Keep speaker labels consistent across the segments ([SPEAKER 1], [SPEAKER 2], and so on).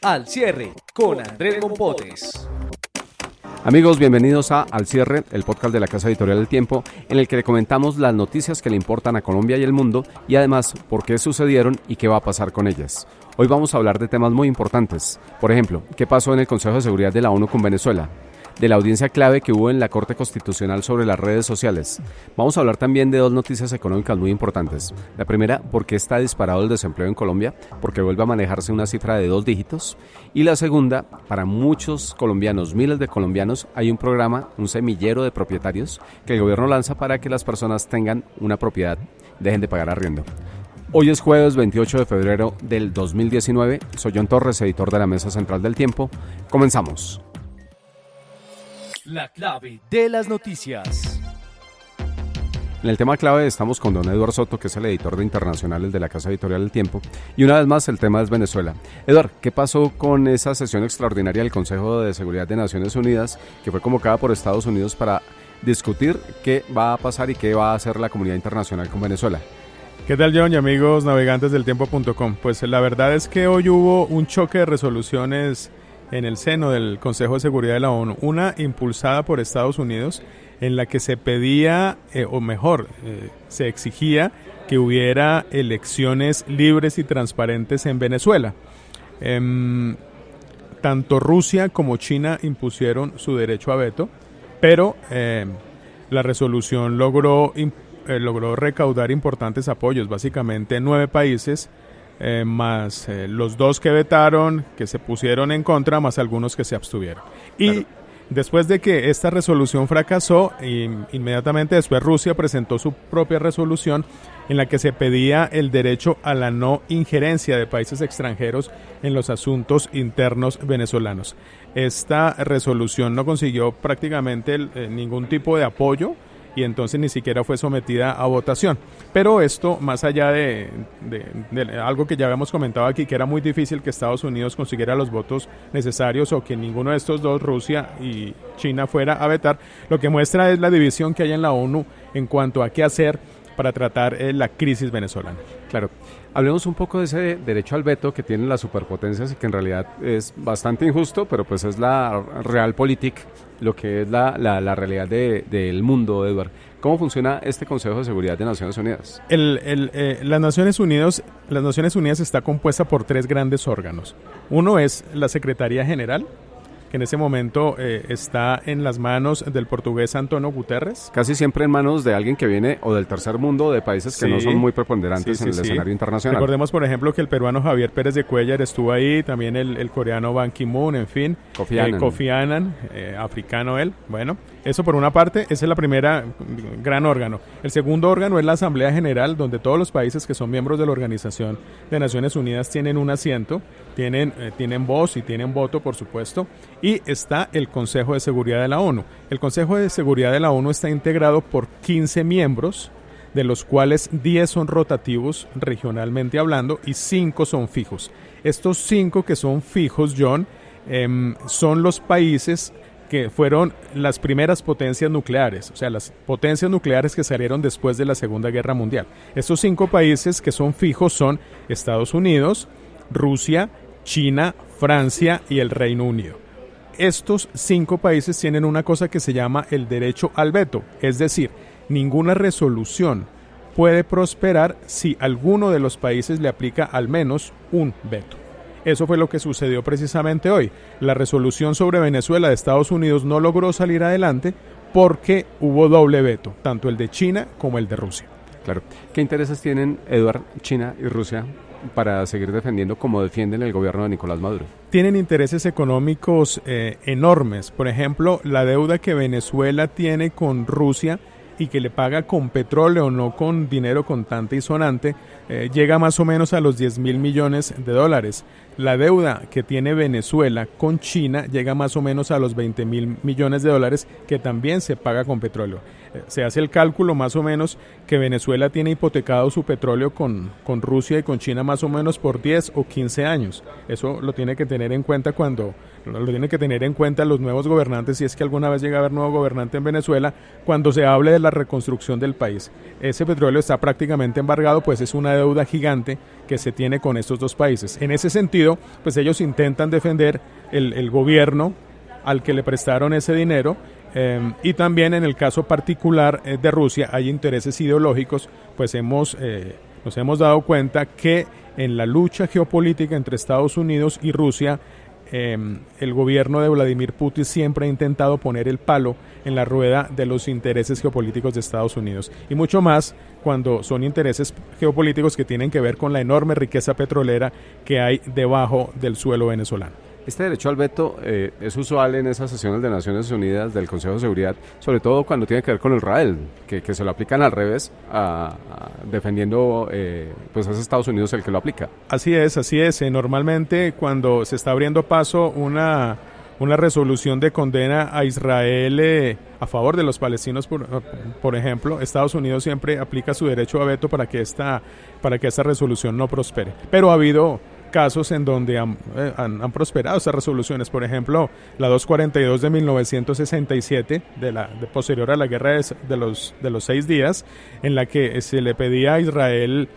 [SPEAKER 1] Al cierre con Andrés Mompotes.
[SPEAKER 2] Amigos, bienvenidos a Al Cierre, el podcast de la Casa Editorial del Tiempo, en el que le comentamos las noticias que le importan a Colombia y el mundo y además por qué sucedieron y qué va a pasar con ellas. Hoy vamos a hablar de temas muy importantes. Por ejemplo, ¿qué pasó en el Consejo de Seguridad de la ONU con Venezuela? De la audiencia clave que hubo en la Corte Constitucional sobre las redes sociales. Vamos a hablar también de dos noticias económicas muy importantes. La primera, por qué está disparado el desempleo en Colombia, porque vuelve a manejarse una cifra de 2 dígitos. Y la segunda, para muchos colombianos, miles de colombianos, hay un programa, un semillero de propietarios que el gobierno lanza para que las personas tengan una propiedad, dejen de pagar arriendo. Hoy es jueves 28 de febrero del 2019. Soy John Torres, editor de la Mesa Central del Tiempo. Comenzamos.
[SPEAKER 1] La clave de las noticias.
[SPEAKER 2] En el tema clave estamos con don Eduardo Soto, que es el editor de Internacionales de la Casa Editorial del Tiempo. Y una vez más el tema es Venezuela. Eduardo, ¿qué pasó con esa sesión extraordinaria del Consejo de Seguridad de Naciones Unidas que fue convocada por Estados Unidos para discutir qué va a pasar y qué va a hacer la comunidad internacional con Venezuela?
[SPEAKER 3] ¿Qué tal, John y amigos navegantes del tiempo.com? Pues la verdad es que hoy hubo un choque de resoluciones en el seno del Consejo de Seguridad de la ONU, una impulsada por Estados Unidos en la que se pedía, se exigía que hubiera elecciones libres y transparentes en Venezuela. Tanto Rusia como China impusieron su derecho a veto, pero la resolución logró recaudar importantes apoyos, básicamente 9 países, más los 2 que vetaron, que se pusieron en contra, más algunos que se abstuvieron. Y claro, después de que esta resolución fracasó, inmediatamente después Rusia presentó su propia resolución en la que se pedía el derecho a la no injerencia de países extranjeros en los asuntos internos venezolanos. Esta resolución no consiguió prácticamente ningún tipo de apoyo y entonces ni siquiera fue sometida a votación. Pero esto, más allá de algo que ya habíamos comentado aquí, que era muy difícil que Estados Unidos consiguiera los votos necesarios o que ninguno de estos dos, Rusia y China, fuera a vetar, lo que muestra es la división que hay en la ONU en cuanto a qué hacer para tratar la crisis venezolana.
[SPEAKER 2] Claro, hablemos un poco de ese derecho al veto que tienen las superpotencias y que en realidad es bastante injusto, pero pues es la realpolitik, lo que es la realidad del mundo, Edward. ¿Cómo funciona este Consejo de Seguridad de Naciones Unidas?
[SPEAKER 3] Las Naciones Unidas está compuesta por 3 grandes órganos. Uno es la Secretaría General, que en ese momento está en las manos del portugués António Guterres.
[SPEAKER 2] Casi siempre en manos de alguien que viene o del tercer mundo, o de países que no son muy preponderantes en el escenario internacional.
[SPEAKER 3] Recordemos, por ejemplo, que el peruano Javier Pérez de Cuéllar estuvo ahí, también el coreano Ban Ki-moon, en fin. Kofi Annan, africano él. Bueno, eso por una parte, esa es la primera gran órgano. El segundo órgano es la Asamblea General, donde todos los países que son miembros de la Organización de Naciones Unidas tienen un asiento, tienen voz y tienen voto, por supuesto. Y está el Consejo de Seguridad de la ONU. El Consejo de Seguridad de la ONU está integrado por 15 miembros, de los cuales 10 son rotativos regionalmente hablando y 5 son fijos. Estos 5 que son fijos, John, son los países que fueron las primeras potencias nucleares, o sea, las potencias nucleares que salieron después de la Segunda Guerra Mundial. Estos 5 países que son fijos son Estados Unidos, Rusia, China, Francia y el Reino Unido. Estos 5 países tienen una cosa que se llama el derecho al veto, es decir, ninguna resolución puede prosperar si alguno de los países le aplica al menos un veto. Eso fue lo que sucedió precisamente hoy. La resolución sobre Venezuela de Estados Unidos no logró salir adelante porque hubo doble veto, tanto el de China como el de Rusia.
[SPEAKER 2] Claro. ¿Qué intereses tienen, Eduard, China y Rusia para seguir defendiendo como defienden el gobierno de Nicolás Maduro?
[SPEAKER 3] Tienen intereses económicos enormes. Por ejemplo, la deuda que Venezuela tiene con Rusia y que le paga con petróleo, no con dinero contante y sonante, llega más o menos a los 10.000 millones de dólares. La deuda que tiene Venezuela con China llega más o menos a los 20.000 millones de dólares, que también se paga con petróleo. Se hace el cálculo más o menos que Venezuela tiene hipotecado su petróleo con Rusia y con China más o menos por 10 o 15 años. Eso lo tiene que tener en cuenta cuando lo tienen que tener en cuenta los nuevos gobernantes, si es que alguna vez llega a haber nuevo gobernante en Venezuela, cuando se hable de la reconstrucción del país. Ese petróleo está prácticamente embargado, pues es una deuda gigante que se tiene con estos dos países. En ese sentido, pues ellos intentan defender el gobierno al que le prestaron ese dinero, y también en el caso particular de Rusia hay intereses ideológicos, pues nos hemos dado cuenta que en la lucha geopolítica entre Estados Unidos y Rusia, el gobierno de Vladimir Putin siempre ha intentado poner el palo en la rueda de los intereses geopolíticos de Estados Unidos, y mucho más cuando son intereses geopolíticos que tienen que ver con la enorme riqueza petrolera que hay debajo del suelo venezolano.
[SPEAKER 2] Este derecho al veto es usual en esas sesiones de Naciones Unidas del Consejo de Seguridad, sobre todo cuando tiene que ver con Israel, que se lo aplican al revés, defendiendo pues es Estados Unidos el que lo aplica.
[SPEAKER 3] Así es. Normalmente cuando se está abriendo paso una resolución de condena a Israel a favor de los palestinos, por ejemplo, Estados Unidos siempre aplica su derecho a veto para que esta resolución no prospere. Pero ha habido casos en donde han prosperado esas resoluciones, por ejemplo, la 242 de 1967, posterior a la guerra de los 6 días, en la que se le pedía a Israel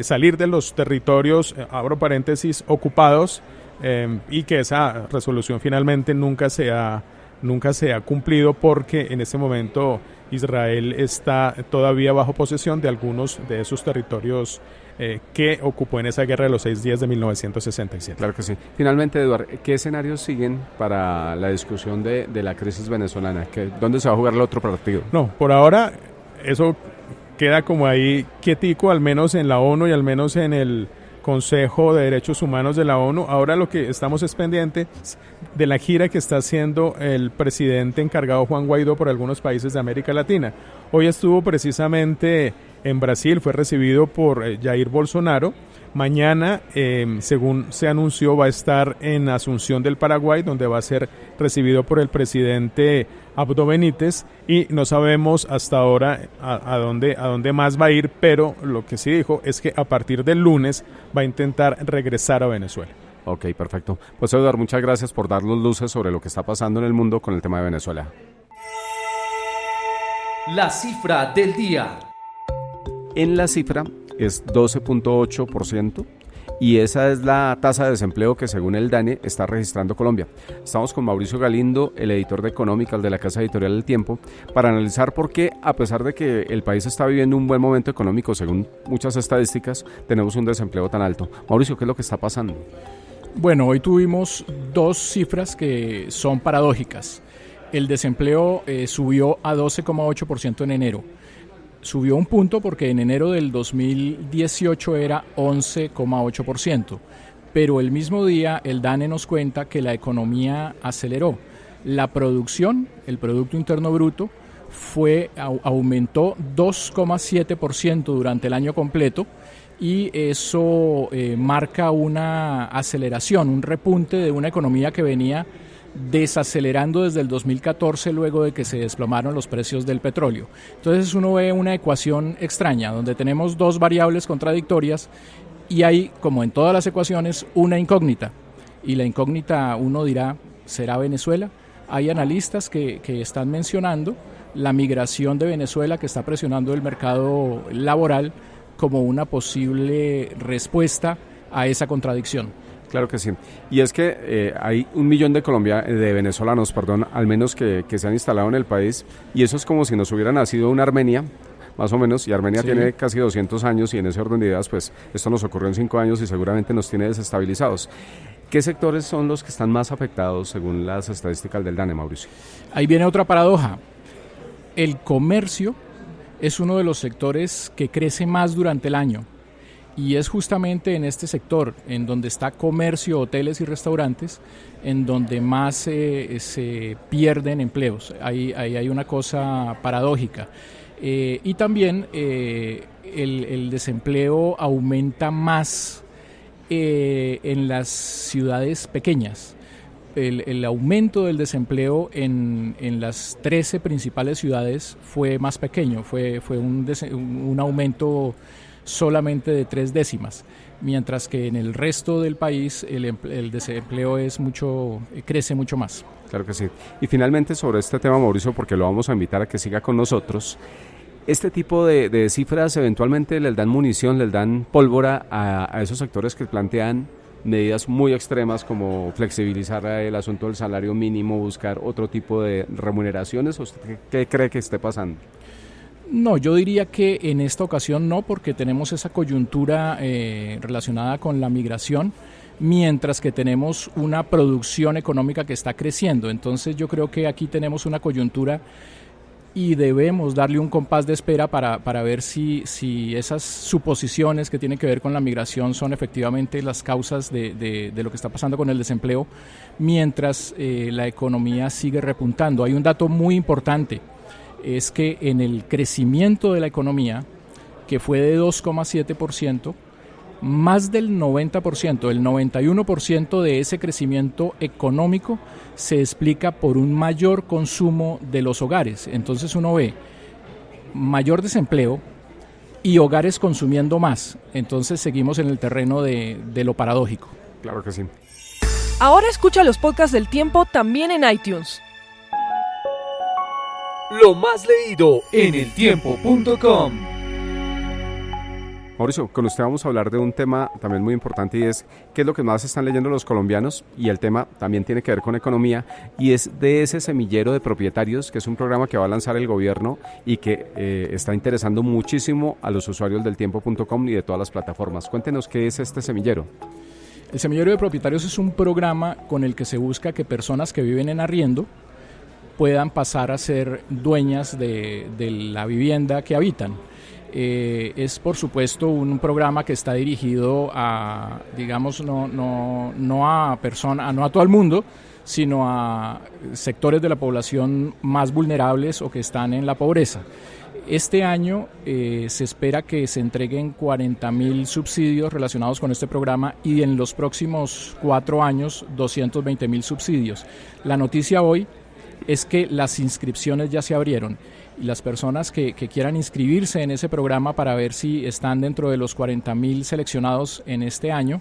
[SPEAKER 3] salir de los territorios, abro paréntesis, ocupados, y que esa resolución finalmente nunca se ha cumplido, porque en ese momento Israel está todavía bajo posesión de algunos de esos territorios que ocupó en esa guerra de los 6 días de 1967.
[SPEAKER 2] Claro que sí. Finalmente, Eduardo, ¿qué escenarios siguen para la discusión de la crisis venezolana? ¿Dónde se va a jugar el otro partido?
[SPEAKER 3] No, por ahora eso queda como ahí quietico, al menos en la ONU y al menos en el Consejo de Derechos Humanos de la ONU. Ahora lo que estamos es pendiente de la gira que está haciendo el presidente encargado Juan Guaidó por algunos países de América Latina. Hoy estuvo precisamente en Brasil, fue recibido por Jair Bolsonaro. Mañana, según se anunció, va a estar en Asunción del Paraguay, donde va a ser recibido por el presidente Abdo Benítez, y no sabemos hasta ahora a dónde más va a ir, pero lo que sí dijo es que a partir del lunes va a intentar regresar a Venezuela.
[SPEAKER 2] Ok, perfecto. Pues Eduardo, muchas gracias por darnos luces sobre lo que está pasando en el mundo con el tema de Venezuela.
[SPEAKER 1] La cifra del día.
[SPEAKER 2] En la cifra es 12.8%, y esa es la tasa de desempleo que según el DANE está registrando Colombia. Estamos con Mauricio Galindo, el editor de Económicas de la Casa Editorial del Tiempo, para analizar por qué, a pesar de que el país está viviendo un buen momento económico según muchas estadísticas, tenemos un desempleo tan alto. Mauricio, ¿qué es lo que está pasando?
[SPEAKER 4] Bueno, hoy tuvimos dos cifras que son paradójicas. El desempleo subió a 12,8% en enero. Subió un punto porque en enero del 2018 era 11,8%, pero el mismo día el DANE nos cuenta que la economía aceleró. La producción, el Producto Interno Bruto, aumentó 2,7% durante el año completo, y eso marca una aceleración, un repunte de una economía que venía desacelerando desde el 2014 luego de que se desplomaron los precios del petróleo. Entonces uno ve una ecuación extraña donde tenemos dos variables contradictorias y hay, como en todas las ecuaciones, una incógnita, y la incógnita, uno dirá, ¿será Venezuela? Hay analistas que están mencionando la migración de Venezuela, que está presionando el mercado laboral como una posible respuesta a esa contradicción.
[SPEAKER 2] Claro que sí. Y es que hay 1 millón de venezolanos, al menos que se han instalado en el país, y eso es como si nos hubiera nacido una Armenia, más o menos, y Armenia tiene casi 200 años, y en ese orden de ideas, pues esto nos ocurrió en 5 años y seguramente nos tiene desestabilizados. ¿Qué sectores son los que están más afectados según las estadísticas del DANE, Mauricio?
[SPEAKER 4] Ahí viene otra paradoja. El comercio es uno de los sectores que crece más durante el año. Y es justamente en este sector, en donde está comercio, hoteles y restaurantes, en donde más se pierden empleos. Ahí hay una cosa paradójica. Y también el desempleo aumenta más en las ciudades pequeñas. El aumento del desempleo en las 13 principales ciudades fue más pequeño, fue un aumento solamente de 3 décimas. mientras que en el resto del país el desempleo crece mucho más.
[SPEAKER 2] Claro que sí. Y finalmente sobre este tema, Mauricio, porque lo vamos a invitar a que siga con nosotros, este tipo de cifras eventualmente les dan munición, les dan pólvora a esos sectores que plantean medidas muy extremas como flexibilizar el asunto del salario mínimo, buscar otro tipo de remuneraciones. ¿Usted qué cree que esté pasando?
[SPEAKER 4] No, yo diría que en esta ocasión no, porque tenemos esa coyuntura relacionada con la migración, mientras que tenemos una producción económica que está creciendo. Entonces yo creo que aquí tenemos una coyuntura y debemos darle un compás de espera para ver si esas suposiciones que tienen que ver con la migración son efectivamente las causas de lo que está pasando con el desempleo, mientras la economía sigue repuntando. Hay un dato muy importante, es que en el crecimiento de la economía, que fue de 2,7%, más del 90%, el 91% de ese crecimiento económico se explica por un mayor consumo de los hogares. Entonces uno ve mayor desempleo y hogares consumiendo más. Entonces seguimos en el terreno de lo paradójico.
[SPEAKER 2] Claro que sí.
[SPEAKER 5] Ahora escucha los podcasts del Tiempo también en iTunes.
[SPEAKER 1] Lo más leído en eltiempo.com.
[SPEAKER 2] Mauricio, con usted vamos a hablar de un tema también muy importante y es qué es lo que más están leyendo los colombianos, y el tema también tiene que ver con economía y es de ese semillero de propietarios, que es un programa que va a lanzar el gobierno y que está interesando muchísimo a los usuarios del tiempo.com y de todas las plataformas. Cuéntenos qué es este semillero.
[SPEAKER 4] El semillero de propietarios es un programa con el que se busca que personas que viven en arriendo puedan pasar a ser dueñas de la vivienda que habitan. Es por supuesto un programa que está dirigido a, digamos, no a personas, no a todo el mundo, sino a sectores de la población más vulnerables o que están en la pobreza. Este año se espera que se entreguen 40.000 subsidios relacionados con este programa y en los próximos 4 años 220.000 subsidios. La noticia hoy es que las inscripciones ya se abrieron y las personas que quieran inscribirse en ese programa para ver si están dentro de los 40.000 seleccionados en este año,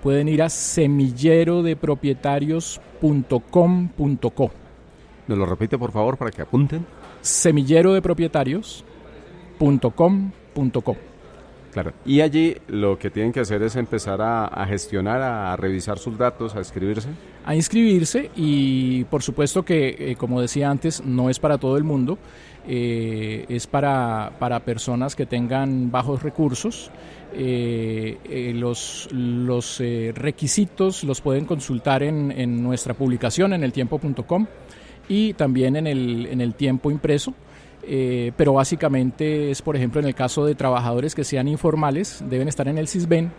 [SPEAKER 4] pueden ir a semillerodepropietarios.com.co.
[SPEAKER 2] ¿Nos lo repite, por favor, para que apunten?
[SPEAKER 4] semillerodepropietarios.com.co.
[SPEAKER 2] Claro. Y allí lo que tienen que hacer es empezar a gestionar, a revisar sus datos, a inscribirse.
[SPEAKER 4] A inscribirse y por supuesto que, como decía antes, no es para todo el mundo, es para personas que tengan bajos recursos. Los requisitos los pueden consultar en nuestra publicación en eltiempo.com y también en el Tiempo impreso. Pero básicamente es, por ejemplo, en el caso de trabajadores que sean informales, deben estar en el Sisbén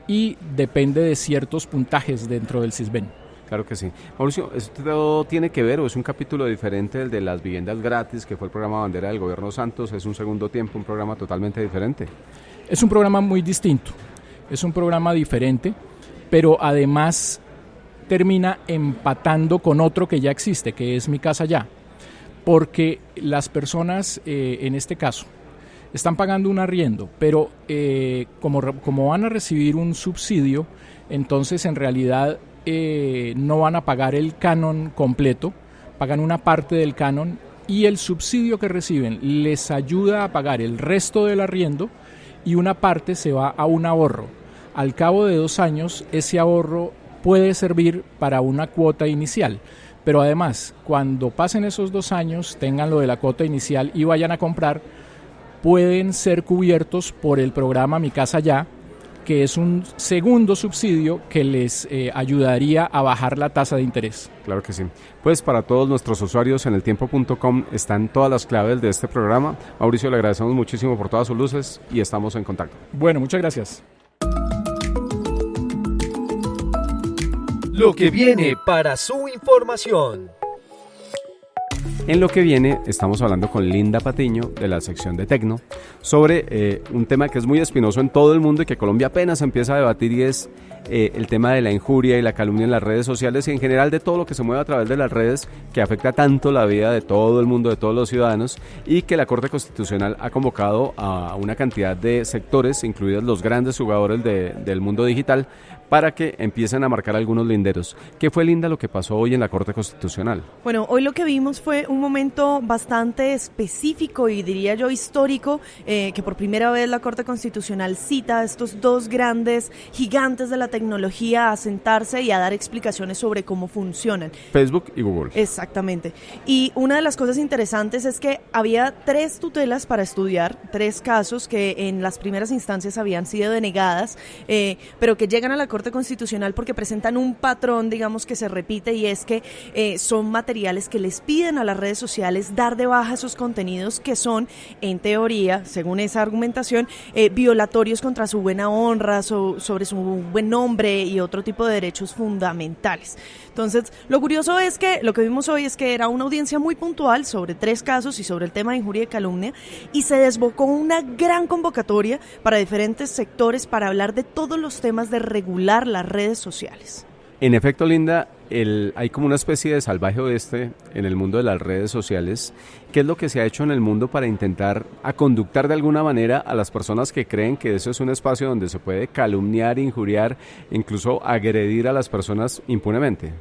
[SPEAKER 4] y depende de ciertos puntajes dentro del Sisbén.
[SPEAKER 2] Claro que sí. Mauricio, ¿esto tiene que ver o es un capítulo diferente del de las viviendas gratis, que fue el programa bandera del gobierno Santos? ¿Es un segundo tiempo, un programa totalmente diferente?
[SPEAKER 4] Es un programa muy distinto, es un programa diferente, pero además termina empatando con otro que ya existe, que es Mi Casa Ya. Porque las personas, en este caso, están pagando un arriendo, pero como van a recibir un subsidio, entonces en realidad no van a pagar el canon completo, pagan una parte del canon y el subsidio que reciben les ayuda a pagar el resto del arriendo y una parte se va a un ahorro. Al cabo de 2 años, ese ahorro puede servir para una cuota inicial. Pero además, cuando pasen esos 2 años, tengan lo de la cuota inicial y vayan a comprar, pueden ser cubiertos por el programa Mi Casa Ya, que es un segundo subsidio que les ayudaría a bajar la tasa de interés.
[SPEAKER 2] Claro que sí. Pues para todos nuestros usuarios en eltiempo.com están todas las claves de este programa. Mauricio, le agradecemos muchísimo por todas sus luces y estamos en contacto.
[SPEAKER 4] Bueno, muchas gracias.
[SPEAKER 1] Lo que viene para su información.
[SPEAKER 2] En lo que viene estamos hablando con Linda Patiño de la sección de Tecno sobre un tema que es muy espinoso en todo el mundo y que Colombia apenas empieza a debatir, y es el tema de la injuria y la calumnia en las redes sociales y en general de todo lo que se mueve a través de las redes, que afecta tanto la vida de todo el mundo, de todos los ciudadanos, y que la Corte Constitucional ha convocado a una cantidad de sectores, incluidos los grandes jugadores del mundo digital, para que empiecen a marcar algunos linderos. ¿Qué fue, Linda, lo que pasó hoy en la Corte Constitucional?
[SPEAKER 5] Bueno, hoy lo que vimos fue un momento bastante específico y diría yo histórico, que por primera vez la Corte Constitucional cita a estos dos grandes gigantes de la tecnología a sentarse y a dar explicaciones sobre cómo funcionan.
[SPEAKER 2] Facebook y Google.
[SPEAKER 5] Exactamente. Y una de las cosas interesantes es que había 3 tutelas para estudiar, 3 casos que en las primeras instancias habían sido denegadas, pero que llegan a la Corte Constitucional porque presentan un patrón, digamos, que se repite, y es que son materiales que les piden a las redes sociales dar de baja esos contenidos que son, en teoría, según esa argumentación, violatorios contra su buena honra, sobre su buen nombre y otro tipo de derechos fundamentales. Entonces, lo curioso es que lo que vimos hoy es que era una audiencia muy puntual sobre 3 casos y sobre el tema de injuria y calumnia, y se desbocó una gran convocatoria para diferentes sectores para hablar de todos los temas de regular las redes sociales.
[SPEAKER 2] En efecto, Linda, hay como una especie de salvaje oeste en el mundo de las redes sociales. ¿Qué es lo que se ha hecho en el mundo para intentar aconductar de alguna manera a las personas que creen que eso es un espacio donde se puede calumniar, injuriar, incluso agredir a las personas impunemente?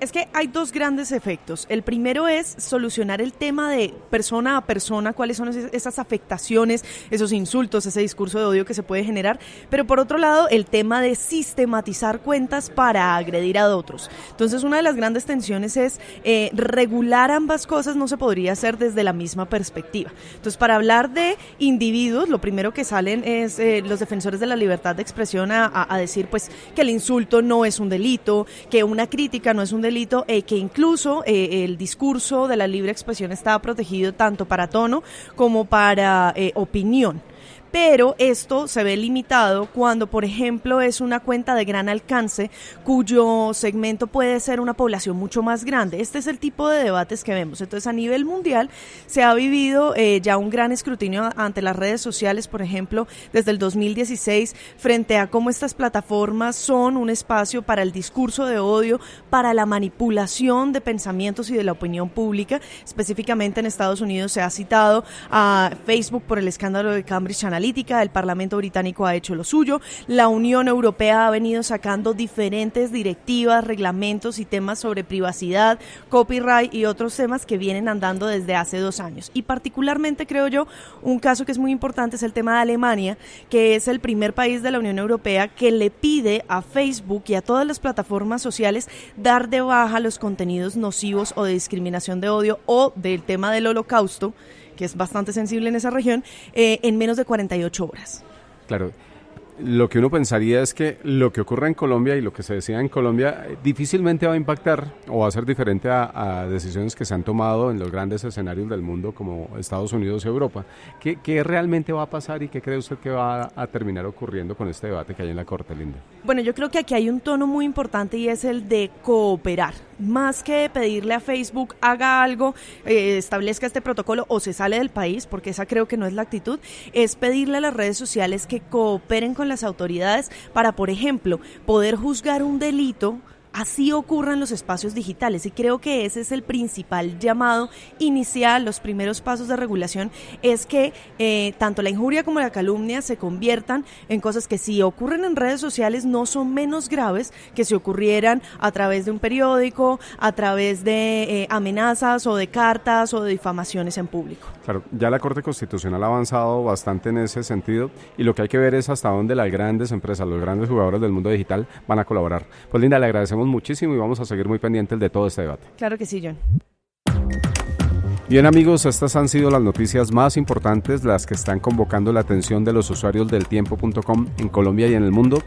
[SPEAKER 5] Es que hay 2 grandes efectos. El primero es solucionar el tema de persona a persona, cuáles son esas afectaciones, esos insultos, ese discurso de odio que se puede generar, pero por otro lado el tema de sistematizar cuentas para agredir a otros. Entonces, una de las grandes tensiones es regular ambas cosas no se podría hacer desde la misma perspectiva. Entonces, para hablar de individuos, lo primero que salen es los defensores de la libertad de expresión a decir pues que el insulto no es un delito, que una crítica no es un delito, que incluso el discurso de la libre expresión está protegido tanto para tono como para opinión. Pero esto se ve limitado cuando, por ejemplo, es una cuenta de gran alcance cuyo segmento puede ser una población mucho más grande. Este es el tipo de debates que vemos. Entonces, a nivel mundial se ha vivido ya un gran escrutinio ante las redes sociales, por ejemplo, desde el 2016, frente a cómo estas plataformas son un espacio para el discurso de odio, para la manipulación de pensamientos y de la opinión pública. Específicamente en Estados Unidos se ha citado a Facebook por el escándalo de Cambridge Analytica. El Parlamento británico ha hecho lo suyo, la Unión Europea ha venido sacando diferentes directivas, reglamentos y temas sobre privacidad, copyright y otros temas que vienen andando desde hace 2 años. Y particularmente, creo yo, un caso que es muy importante es el tema de Alemania, que es el primer país de la Unión Europea que le pide a Facebook y a todas las plataformas sociales dar de baja los contenidos nocivos o de discriminación de odio o del tema del Holocausto, que es bastante sensible en esa región, en menos de 48 horas.
[SPEAKER 2] Claro. Lo que uno pensaría es que lo que ocurre en Colombia y lo que se decida en Colombia difícilmente va a impactar o va a ser diferente a decisiones que se han tomado en los grandes escenarios del mundo como Estados Unidos y Europa. ¿Qué realmente va a pasar y qué cree usted que va a terminar ocurriendo con este debate que hay en la Corte, Linda?
[SPEAKER 5] Bueno, yo creo que aquí hay un tono muy importante y es el de cooperar. Más que pedirle a Facebook haga algo, establezca este protocolo o se sale del país, porque esa creo que no es la actitud, es pedirle a las redes sociales que cooperen con las autoridades para, por ejemplo, poder juzgar un delito. Así ocurre en los espacios digitales y creo que ese es el principal llamado inicial, los primeros pasos de regulación, es que tanto la injuria como la calumnia se conviertan en cosas que si ocurren en redes sociales no son menos graves que si ocurrieran a través de un periódico, a través de amenazas o de cartas o de difamaciones en público.
[SPEAKER 2] Claro, ya la Corte Constitucional ha avanzado bastante en ese sentido y lo que hay que ver es hasta dónde las grandes empresas, los grandes jugadores del mundo digital van a colaborar. Pues Linda, le agradecemos muchísimo y vamos a seguir muy pendientes de todo este debate.
[SPEAKER 5] Claro que sí, John.
[SPEAKER 2] Bien, amigos, estas han sido las noticias más importantes, las que están convocando la atención de los usuarios del tiempo.com en Colombia y en el mundo.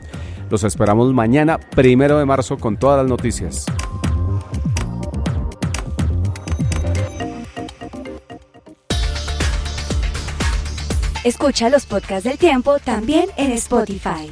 [SPEAKER 2] Los esperamos mañana, 1 de marzo, con todas las noticias.
[SPEAKER 6] Escucha los podcasts del Tiempo también en Spotify.